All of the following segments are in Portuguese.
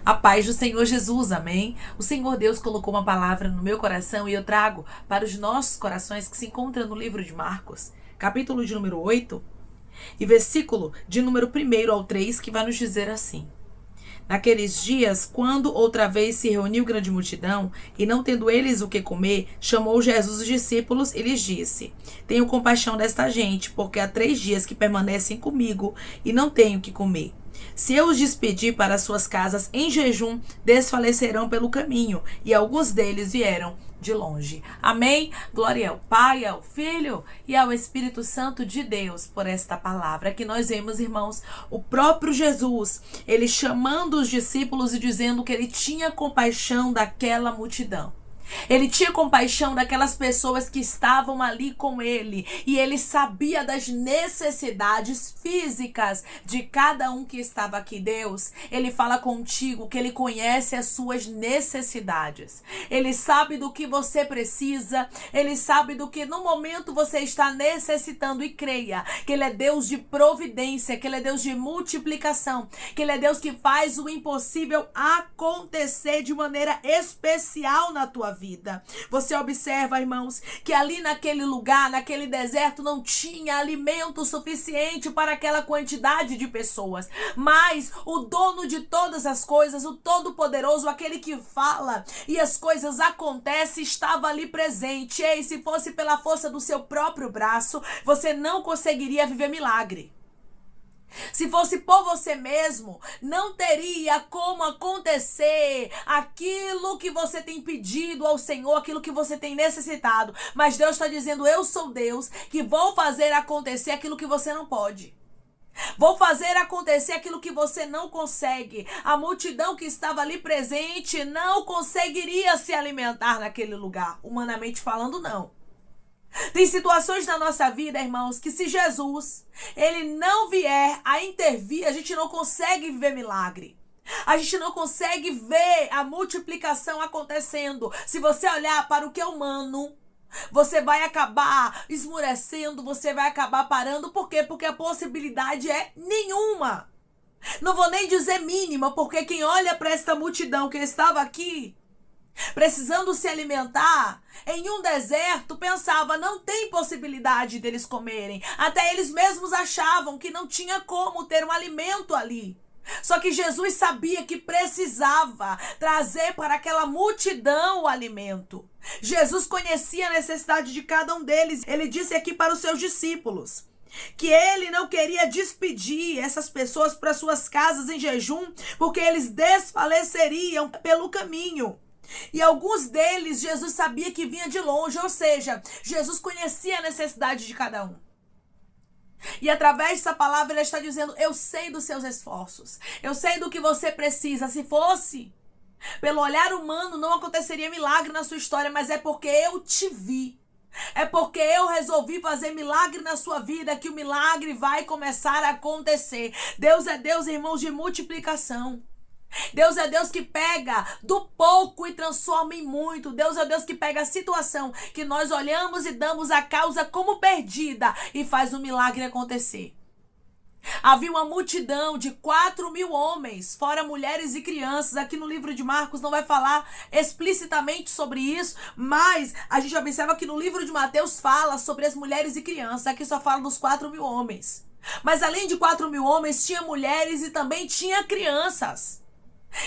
A paz do Senhor Jesus, amém? O Senhor Deus colocou uma palavra no meu coração e eu trago para os nossos corações que se encontra no livro de Marcos, capítulo de número 8 e versículo de número 1 ao 3, que vai nos dizer assim: Naqueles dias, quando outra vez se reuniu grande multidão, e não tendo eles o que comer, chamou Jesus os discípulos e lhes disse: Tenho compaixão desta gente, porque há 3 dias que permanecem comigo e não tenho o que comer. Se eu os despedir para suas casas em jejum, desfalecerão pelo caminho, e alguns deles vieram de longe. Amém? Glória ao Pai, ao Filho e ao Espírito Santo de Deus por esta palavra que nós vemos, irmãos, o próprio Jesus, ele chamando os discípulos e dizendo que ele tinha compaixão daquela multidão. Ele tinha compaixão daquelas pessoas que estavam ali com ele, e ele sabia das necessidades físicas de cada um que estava aqui. Deus, ele fala contigo que ele conhece as suas necessidades. Ele sabe do que você precisa, ele sabe do que no momento você está necessitando, e creia que ele é Deus de providência, que ele é Deus de multiplicação, que ele é Deus que faz o impossível acontecer de maneira especial na tua vida. Você observa, irmãos, que ali naquele lugar, naquele deserto, não tinha alimento suficiente para aquela quantidade de pessoas. Mas o dono de todas as coisas, o Todo-Poderoso, aquele que fala e as coisas acontecem, estava ali presente. Ei, se fosse pela força do seu próprio braço, você não conseguiria viver milagre. Se fosse por você mesmo, não teria como acontecer aquilo que você tem pedido ao Senhor, aquilo que você tem necessitado. Mas Deus está dizendo: eu sou Deus que vou fazer acontecer aquilo que você não pode. Vou fazer acontecer aquilo que você não consegue. A multidão que estava ali presente não conseguiria se alimentar naquele lugar. Humanamente falando, não. Tem situações na nossa vida, irmãos, que se Jesus, ele não vier a intervir, a gente não consegue viver milagre. A gente não consegue ver a multiplicação acontecendo. Se você olhar para o que é humano, você vai acabar esmurecendo, você vai acabar parando. Por quê? Porque a possibilidade é nenhuma. Não vou nem dizer mínima, porque quem olha para esta multidão que estava aqui, precisando se alimentar em um deserto, pensava: não tem possibilidade deles comerem. Até eles mesmos achavam que não tinha como ter um alimento ali. Só que Jesus sabia que precisava trazer para aquela multidão o alimento. Jesus conhecia a necessidade de cada um deles. Ele disse aqui para os seus discípulos que ele não queria despedir essas pessoas para suas casas em jejum, porque eles desfaleceriam pelo caminho. E alguns deles, Jesus sabia que vinha de longe, ou seja, Jesus conhecia a necessidade de cada um. E através dessa palavra ele está dizendo: eu sei dos seus esforços, eu sei do que você precisa. Se fosse pelo olhar humano, não aconteceria milagre na sua história, mas é porque eu te vi. É porque eu resolvi fazer milagre na sua vida que o milagre vai começar a acontecer. Deus é Deus, irmãos, de multiplicação. Deus é Deus que pega do pouco e transforma em muito. Deus é Deus que pega a situação que nós olhamos e damos a causa como perdida e faz o milagre acontecer. Havia uma multidão de 4.000 homens, fora mulheres e crianças. Aqui no livro de Marcos não vai falar explicitamente sobre isso, mas a gente observa que no livro de Mateus fala sobre as mulheres e crianças. Aqui só fala dos 4.000 homens. Mas além de 4.000 homens, tinha mulheres e também tinha crianças.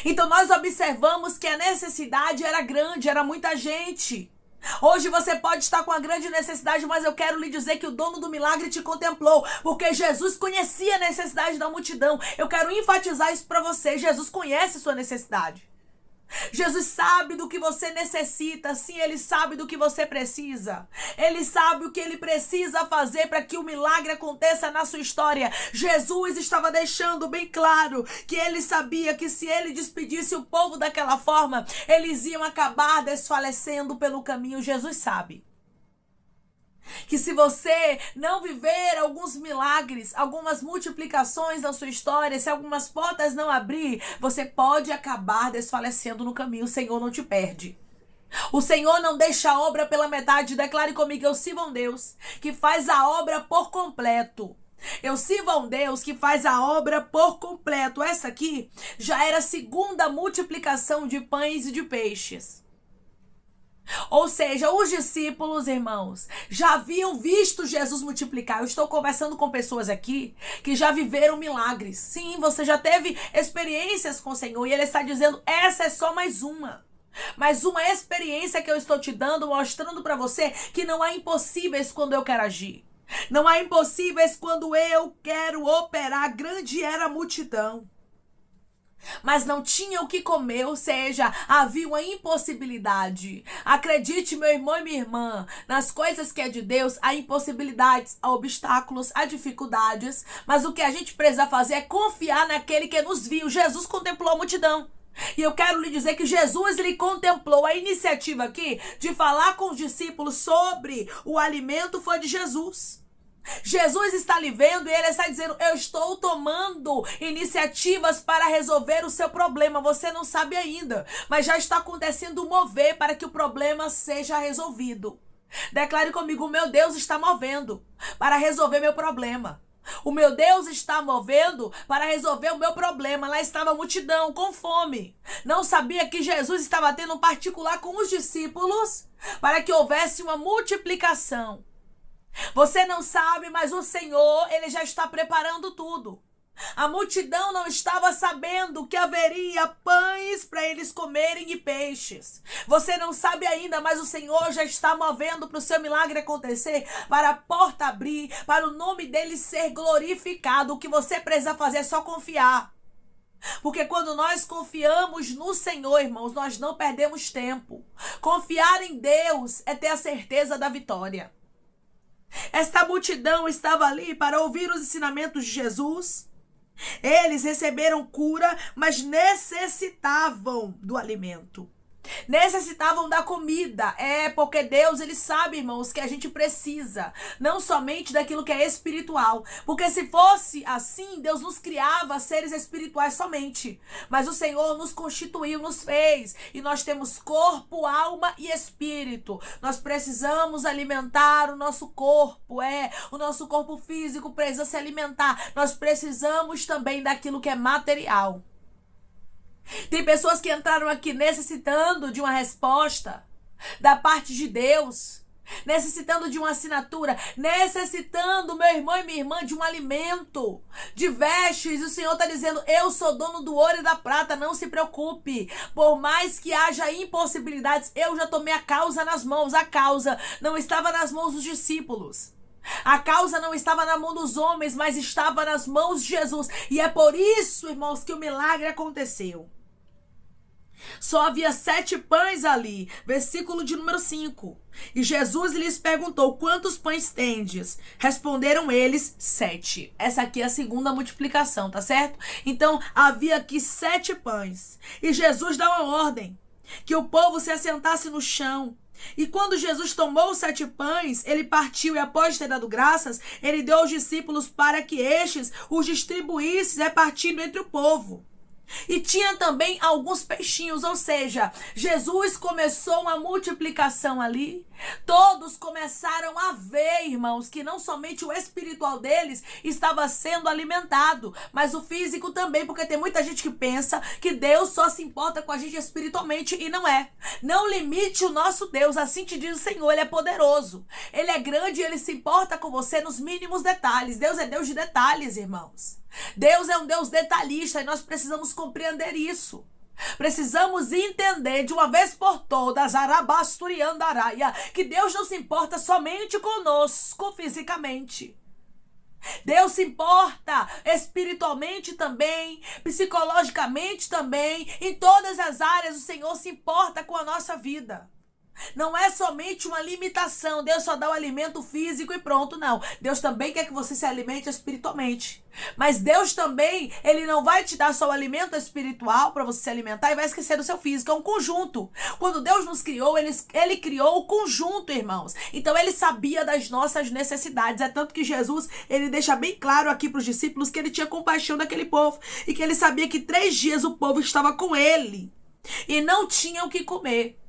Então nós observamos que a necessidade era grande, era muita gente. Hoje você pode estar com a grande necessidade, mas eu quero lhe dizer que o dono do milagre te contemplou, porque Jesus conhecia a necessidade da multidão. Eu quero enfatizar isso para você: Jesus conhece a sua necessidade. Jesus sabe do que você necessita. Sim, ele sabe do que você precisa. Ele sabe o que ele precisa fazer para que o milagre aconteça na sua história. Jesus estava deixando bem claro que ele sabia que se ele despedisse o povo daquela forma, eles iam acabar desfalecendo pelo caminho. Jesus sabe que se você não viver alguns milagres, algumas multiplicações na sua história, se algumas portas não abrir, você pode acabar desfalecendo no caminho. O Senhor não te perde. O Senhor não deixa a obra pela metade. Declare comigo: eu sirvo a um Deus que faz a obra por completo. Eu sirvo a um Deus que faz a obra por completo. Essa aqui já era a segunda multiplicação de pães e de peixes. Ou seja, os discípulos, irmãos, já haviam visto Jesus multiplicar. Eu estou conversando com pessoas aqui que já viveram milagres. Sim, você já teve experiências com o Senhor e Ele está dizendo, essa é só mais uma. Mais uma experiência que eu estou te dando, mostrando para você que não há impossíveis quando eu quero agir. Não há impossíveis quando eu quero operar. Grande era a multidão, mas não tinha o que comer, ou seja, havia uma impossibilidade. Acredite, meu irmão e minha irmã, nas coisas que é de Deus, há impossibilidades, há obstáculos, há dificuldades, mas o que a gente precisa fazer é confiar naquele que nos viu. Jesus contemplou a multidão. E eu quero lhe dizer que Jesus lhe contemplou. A iniciativa aqui de falar com os discípulos sobre o alimento foi de Jesus. Jesus está lhe vendo e Ele está dizendo, eu estou tomando iniciativas para resolver o seu problema. Você não sabe ainda, mas já está acontecendo um mover para que o problema seja resolvido. Declare comigo, o meu Deus está movendo para resolver meu problema. O meu Deus está movendo para resolver o meu problema. Lá estava a multidão com fome. Não sabia que Jesus estava tendo um particular com os discípulos para que houvesse uma multiplicação. Você não sabe, mas o Senhor, Ele já está preparando tudo. A multidão não estava sabendo que haveria pães para eles comerem e peixes. Você não sabe ainda, mas o Senhor já está movendo para o seu milagre acontecer, para a porta abrir, para o nome dele ser glorificado. O que você precisa fazer é só confiar. Porque quando nós confiamos no Senhor, irmãos, nós não perdemos tempo. Confiar em Deus é ter a certeza da vitória. Esta multidão estava ali para ouvir os ensinamentos de Jesus. Eles receberam cura, mas necessitavam do alimento. Necessitavam da comida. Porque Deus, Ele sabe, irmãos, que a gente precisa não somente daquilo que é espiritual, porque se fosse assim, Deus nos criava seres espirituais somente, mas o Senhor nos constituiu, nos fez, e nós temos corpo, alma e espírito. Nós precisamos alimentar o nosso corpo, o nosso corpo físico precisa se alimentar. Nós precisamos também daquilo que é material. Tem pessoas que entraram aqui necessitando de uma resposta da parte de Deus, necessitando de uma assinatura, necessitando, meu irmão e minha irmã, de um alimento, de vestes. E o Senhor está dizendo, eu sou dono do ouro e da prata, não se preocupe. Por mais que haja impossibilidades, eu já tomei a causa nas mãos. A causa não estava nas mãos dos discípulos. A causa não estava na mão dos homens, mas estava nas mãos de Jesus. E é por isso, irmãos, que o milagre aconteceu. Só havia 7 pães ali. Versículo de número 5. E Jesus lhes perguntou, quantos pães tendes? Responderam eles, 7. Essa aqui é a segunda multiplicação, tá certo? Então, havia aqui 7 pães. E Jesus dá uma ordem, que o povo se assentasse no chão. E quando Jesus tomou os 7 pães, ele partiu e após ter dado graças, ele deu aos discípulos para que estes os distribuíssem repartindo entre o povo. E tinha também alguns peixinhos, ou seja, Jesus começou uma multiplicação ali. Todos começaram a ver, irmãos, que não somente o espiritual deles estava sendo alimentado, mas o físico também, porque tem muita gente que pensa que Deus só se importa com a gente espiritualmente e não é. Não limite o nosso Deus, assim te diz o Senhor, Ele é poderoso. Ele é grande e Ele se importa com você nos mínimos detalhes. Deus é Deus de detalhes, irmãos. Deus é um Deus detalhista e nós precisamos compreender isso. Precisamos entender de uma vez por todas, Arabasturiandaraia, que Deus não se importa somente conosco fisicamente. Deus se importa espiritualmente também, psicologicamente também, em todas as áreas o Senhor se importa com a nossa vida. Não é somente uma limitação, Deus só dá o alimento físico e pronto, não. Deus também quer que você se alimente espiritualmente. Mas Deus também, Ele não vai te dar só o alimento espiritual para você se alimentar e vai esquecer do seu físico, é um conjunto. Quando Deus nos criou, Ele criou o conjunto, irmãos. Então Ele sabia das nossas necessidades, é tanto que Jesus, Ele deixa bem claro aqui para os discípulos que Ele tinha compaixão daquele povo e que Ele sabia que 3 dias o povo estava com Ele e não tinham o que comer.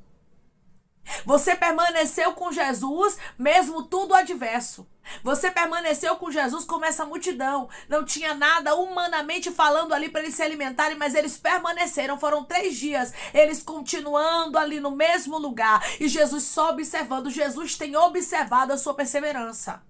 Você permaneceu com Jesus, mesmo tudo adverso. Você permaneceu com Jesus como essa multidão. Não tinha nada humanamente falando ali para eles se alimentarem, mas eles permaneceram. Foram 3 dias, eles continuando ali no mesmo lugar. E Jesus só observando. Jesus tem observado a sua perseverança.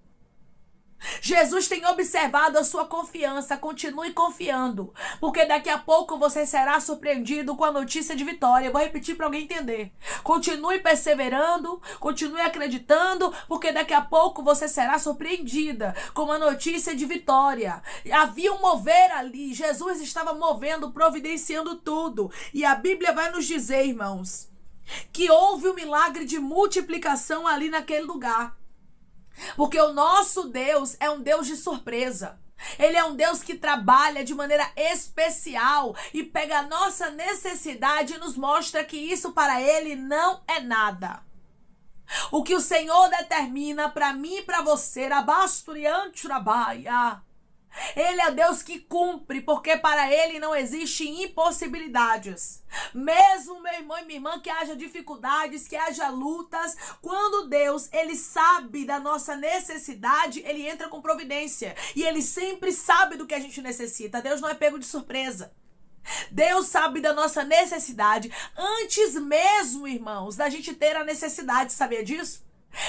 Jesus tem observado a sua confiança. Continue confiando, porque daqui a pouco você será surpreendido com a notícia de vitória. Eu vou repetir para alguém entender. Continue perseverando, continue acreditando, porque daqui a pouco você será surpreendida com a notícia de vitória. Havia um mover ali. Jesus estava movendo, providenciando tudo. E a Bíblia vai nos dizer, irmãos, que houve um milagre de multiplicação ali naquele lugar. Porque o nosso Deus é um Deus de surpresa. Ele é um Deus que trabalha de maneira especial e pega a nossa necessidade e nos mostra que isso para Ele não é nada. O que o Senhor determina para mim e para você, Rabasturiante Rabaia, Ele é Deus que cumpre, porque para Ele não existem impossibilidades. Mesmo, meu irmão e minha irmã, que haja dificuldades, que haja lutas, quando Deus, Ele sabe da nossa necessidade, Ele entra com providência. E Ele sempre sabe do que a gente necessita. Deus não é pego de surpresa. Deus sabe da nossa necessidade antes mesmo, irmãos, da gente ter a necessidade, sabia disso?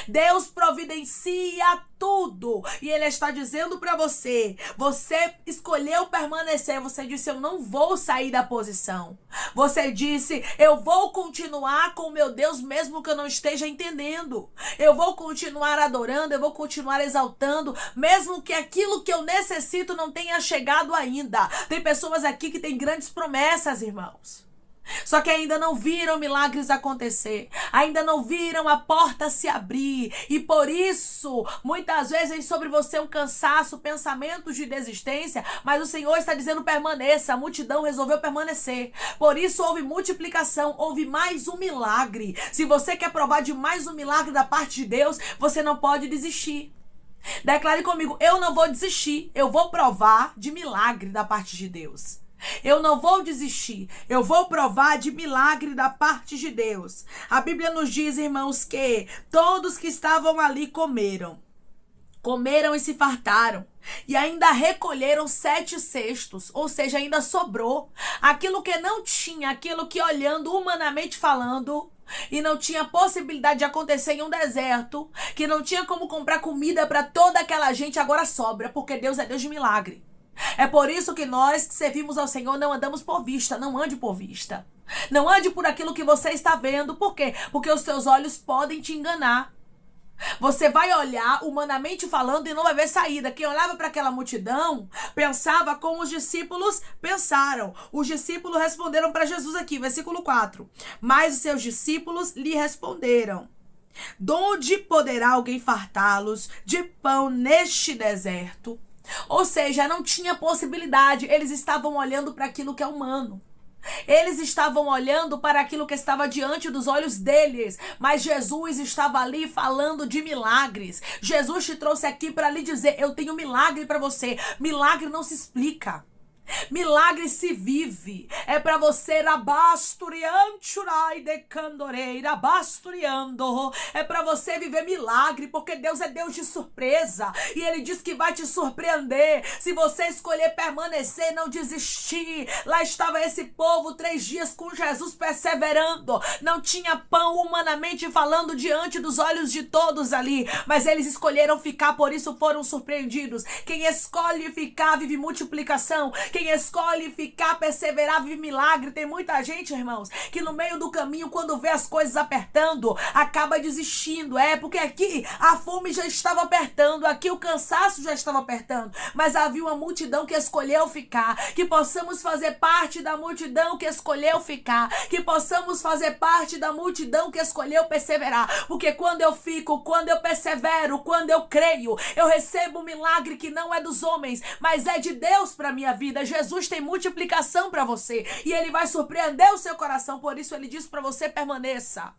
Deus providencia tudo. E Ele está dizendo para você, você escolheu permanecer, você disse, eu não vou sair da posição. Você disse, eu vou continuar com o meu Deus mesmo que eu não esteja entendendo. Eu vou continuar adorando, eu vou continuar exaltando, mesmo que aquilo que eu necessito não tenha chegado ainda. Tem pessoas aqui que têm grandes promessas, irmãos. Só que ainda não viram milagres acontecer, ainda não viram a porta se abrir, e por isso, muitas vezes sobre você um cansaço, pensamentos de desistência, mas o Senhor está dizendo permaneça, a multidão resolveu permanecer, por isso houve multiplicação, houve mais um milagre. Se você quer provar de mais um milagre da parte de Deus, você não pode desistir. Declare comigo, eu não vou desistir, eu vou provar de milagre da parte de Deus. Eu não vou desistir, eu vou provar de milagre da parte de Deus. A Bíblia nos diz, irmãos, que todos que estavam ali comeram e se fartaram. E ainda recolheram 7 cestos, ou seja, ainda sobrou. Aquilo que não tinha, aquilo que olhando humanamente falando, e não tinha possibilidade de acontecer em um deserto, que não tinha como comprar comida para toda aquela gente, agora sobra, porque Deus é Deus de milagre. É por isso que nós que servimos ao Senhor não andamos por vista, não ande por vista. Não ande por aquilo que você está vendo. Por quê? Porque os seus olhos podem te enganar. Você vai olhar humanamente falando e não vai ver saída. Quem olhava para aquela multidão pensava como os discípulos pensaram. Os discípulos responderam para Jesus aqui, versículo 4. Mas os seus discípulos lhe responderam: donde poderá alguém fartá-los de pão neste deserto? Ou seja, não tinha possibilidade. Eles estavam olhando para aquilo que é humano. Eles estavam olhando para aquilo que estava diante dos olhos deles. Mas Jesus estava ali falando de milagres. Jesus te trouxe aqui para lhe dizer, eu tenho milagre para você. Milagre não se explica. Milagre se vive. É para você é para você viver milagre, porque Deus é Deus de surpresa e Ele diz que vai te surpreender se você escolher permanecer, não desistir. Lá estava esse povo 3 dias com Jesus perseverando, não tinha pão humanamente falando diante dos olhos de todos ali, mas eles escolheram ficar, por isso foram surpreendidos. Quem escolhe ficar vive multiplicação. Quem escolhe ficar, perseverar, vive milagre. Tem muita gente, irmãos, que no meio do caminho, quando vê as coisas apertando, acaba desistindo. Porque aqui a fome já estava apertando, aqui o cansaço já estava apertando, mas havia uma multidão que escolheu ficar. Que possamos fazer parte da multidão que escolheu ficar, que possamos fazer parte da multidão que escolheu perseverar, porque quando eu fico, quando eu persevero, quando eu creio, eu recebo um milagre que não é dos homens, mas é de Deus para minha vida. Jesus tem multiplicação para você e Ele vai surpreender o seu coração, por isso Ele diz para você permaneça.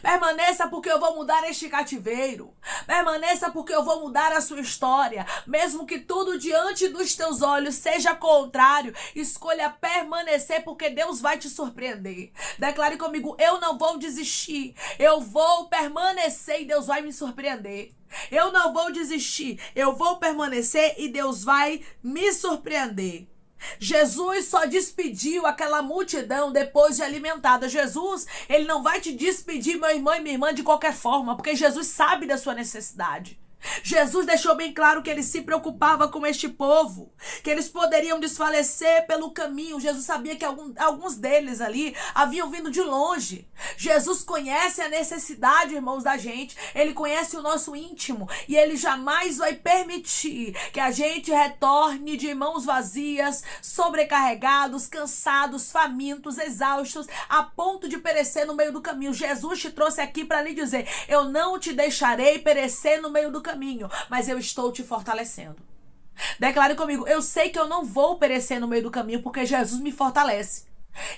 Permaneça porque eu vou mudar este cativeiro. Permaneça porque eu vou mudar a sua história. Mesmo que tudo diante dos teus olhos seja contrário, escolha permanecer porque Deus vai te surpreender. Declare comigo: eu não vou desistir. Eu vou permanecer e Deus vai me surpreender. Eu não vou desistir. Eu vou permanecer e Deus vai me surpreender. Jesus só despediu aquela multidão depois de alimentada. Jesus, ele não vai te despedir, meu irmão e minha irmã, de qualquer forma, porque Jesus sabe da sua necessidade. Jesus deixou bem claro que ele se preocupava com este povo, que eles poderiam desfalecer pelo caminho. Jesus sabia que alguns deles ali haviam vindo de longe. Jesus conhece a necessidade, irmãos, da gente. Ele conhece o nosso íntimo e ele jamais vai permitir que a gente retorne de mãos vazias, sobrecarregados, cansados, famintos, exaustos, a ponto de perecer no meio do caminho. Jesus te trouxe aqui para lhe dizer: eu não te deixarei perecer no meio do caminho, mas eu estou te fortalecendo. Declare comigo: eu sei que eu não vou perecer no meio do caminho porque Jesus me fortalece.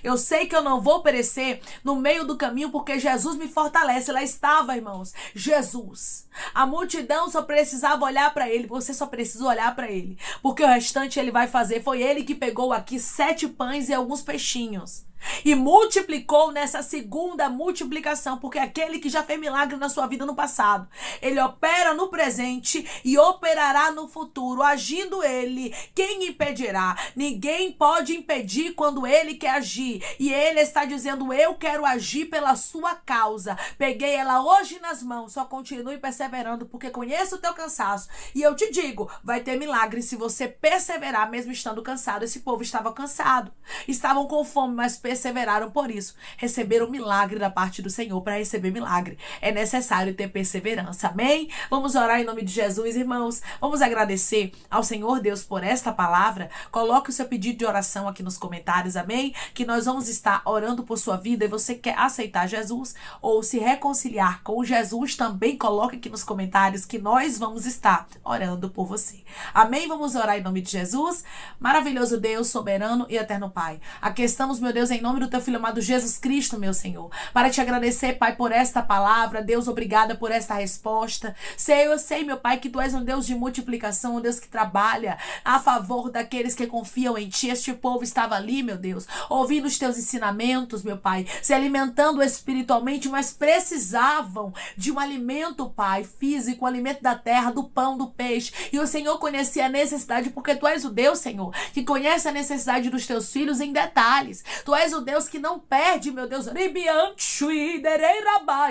Eu sei que eu não vou perecer no meio do caminho porque Jesus me fortalece. Lá estava, irmãos, Jesus. A multidão só precisava olhar para ele. Você só precisa olhar para ele, porque o restante ele vai fazer. Foi ele que pegou aqui 7 pães e alguns peixinhos e multiplicou nessa segunda multiplicação, porque aquele que já fez milagre na sua vida no passado, ele opera no presente e operará no futuro. Agindo ele, quem impedirá? Ninguém pode impedir quando ele quer agir, e ele está dizendo: eu quero agir pela sua causa. Peguei ela hoje nas mãos. Só continue perseverando, porque conheço o teu cansaço, e eu te digo, vai ter milagre se você perseverar mesmo estando cansado. Esse povo estava cansado, estavam com fome, mas perseveraram. Por isso receberam milagre da parte do Senhor. Para receber milagre é necessário ter perseverança. Amém? Vamos orar em nome de Jesus, irmãos. Vamos agradecer ao Senhor Deus por esta palavra. Coloque o seu pedido de oração aqui nos comentários. Amém? Que nós vamos estar orando por sua vida. E você quer aceitar Jesus ou se reconciliar com Jesus, também coloque aqui nos comentários que nós vamos estar orando por você. Amém? Vamos orar em nome de Jesus. Maravilhoso Deus, soberano e eterno Pai, aqui estamos, meu Deus, em nome do teu Filho amado Jesus Cristo, meu Senhor, para te agradecer, Pai, por esta palavra. Deus, obrigada por esta resposta. Eu sei, meu Pai, que tu és um Deus de multiplicação, um Deus que trabalha a favor daqueles que confiam em ti. Este povo estava ali, meu Deus, ouvindo os teus ensinamentos, meu Pai, se alimentando espiritualmente, mas precisavam de um alimento, Pai, físico, um alimento da terra, do pão, do peixe. E o Senhor conhecia a necessidade, porque tu és o Deus, Senhor, que conhece a necessidade dos teus filhos em detalhes. Tu és o Deus que não perde, meu Deus,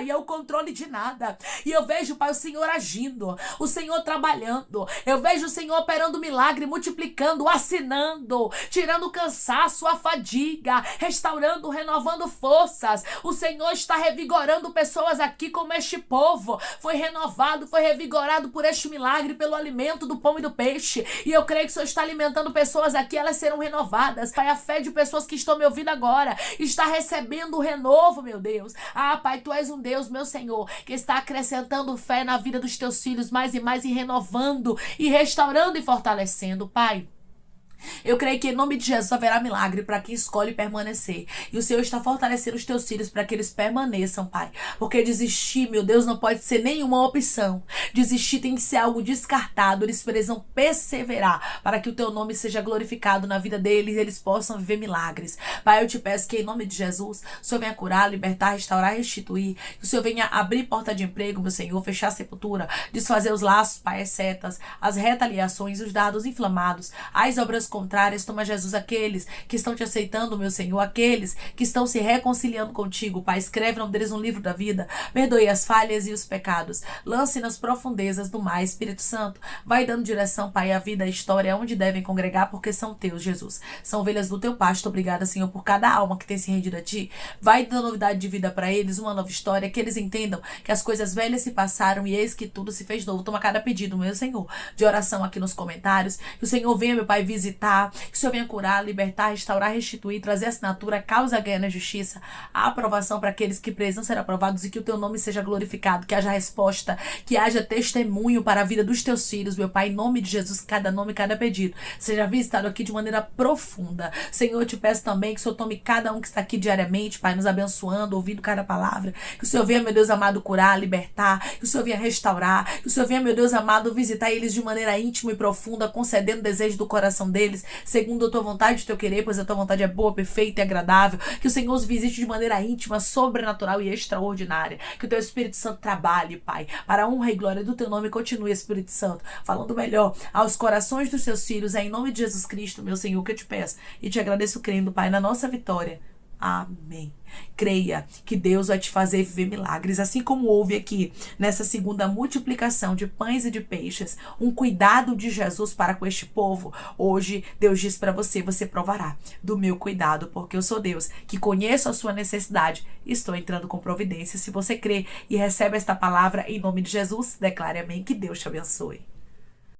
é o controle de nada. E eu vejo, Pai, o Senhor agindo, o Senhor trabalhando. Eu vejo o Senhor operando milagre, multiplicando, assinando, tirando o cansaço, a fadiga, restaurando, renovando forças. O Senhor está revigorando pessoas aqui, como este povo foi renovado, foi revigorado por este milagre, pelo alimento do pão e do peixe. E eu creio que o Senhor está alimentando pessoas aqui, elas serão renovadas. Pai, a fé de pessoas que estão me ouvindo agora está recebendo o renovo, meu Deus. Pai, tu és um Deus, meu Senhor, que está acrescentando fé na vida dos teus filhos mais e mais, e renovando e restaurando e fortalecendo, Pai. Eu creio que em nome de Jesus haverá milagre para quem escolhe permanecer. E o Senhor está fortalecendo os teus filhos para que eles permaneçam, Pai. Porque desistir, meu Deus, não pode ser nenhuma opção. Desistir tem que ser algo descartado. Eles precisam perseverar para que o teu nome seja glorificado na vida deles e eles possam viver milagres. Pai, eu te peço que em nome de Jesus, o Senhor venha curar, libertar, restaurar, restituir. Que o Senhor venha abrir porta de emprego, meu Senhor, fechar a sepultura, desfazer os laços, Pai, as setas, as retaliações, os dardos inflamados, as obras contrárias. Toma, Jesus, aqueles que estão te aceitando, meu Senhor, aqueles que estão se reconciliando contigo, Pai, escreve o nome deles no livro da vida, perdoe as falhas e os pecados, lance nas profundezas do mar. Espírito Santo, vai dando direção, Pai, à vida, à história, onde devem congregar, porque são teus, Jesus, são ovelhas do teu pasto. Obrigada, Senhor, por cada alma que tem se rendido a ti. Vai dando novidade de vida para eles, uma nova história, que eles entendam que as coisas velhas se passaram e eis que tudo se fez novo. Toma cada pedido, meu Senhor, de oração aqui nos comentários, que o Senhor venha, meu Pai, visitar libertar, que o Senhor venha curar, libertar, restaurar, restituir, trazer assinatura, causa ganha na justiça, a aprovação para aqueles que precisam ser aprovados e que o teu nome seja glorificado, que haja resposta, que haja testemunho para a vida dos teus filhos, meu Pai, em nome de Jesus, cada nome, cada pedido, seja visitado aqui de maneira profunda. Senhor, eu te peço também que o Senhor tome cada um que está aqui diariamente, Pai, nos abençoando, ouvindo cada palavra, que o Senhor venha, meu Deus amado, curar, libertar, que o Senhor venha restaurar, que o Senhor venha, meu Deus amado, visitar eles de maneira íntima e profunda, concedendo o desejo do coração deles, segundo a tua vontade e o teu querer, pois a tua vontade é boa, perfeita e agradável. Que o Senhor os visite de maneira íntima, sobrenatural e extraordinária. Que o teu Espírito Santo trabalhe, Pai, para a honra e glória do teu nome. Continue, Espírito Santo, falando melhor aos corações dos seus filhos. É em nome de Jesus Cristo, meu Senhor, que eu te peço e te agradeço crendo, Pai, na nossa vitória. Amém. Creia que Deus vai te fazer viver milagres, assim como houve aqui nessa segunda multiplicação de pães e de peixes, um cuidado de Jesus para com este povo. Hoje Deus diz para você, você provará do meu cuidado, porque eu sou Deus, que conheço a sua necessidade e estou entrando com providência. Se você crê e recebe esta palavra em nome de Jesus, declare amém, que Deus te abençoe.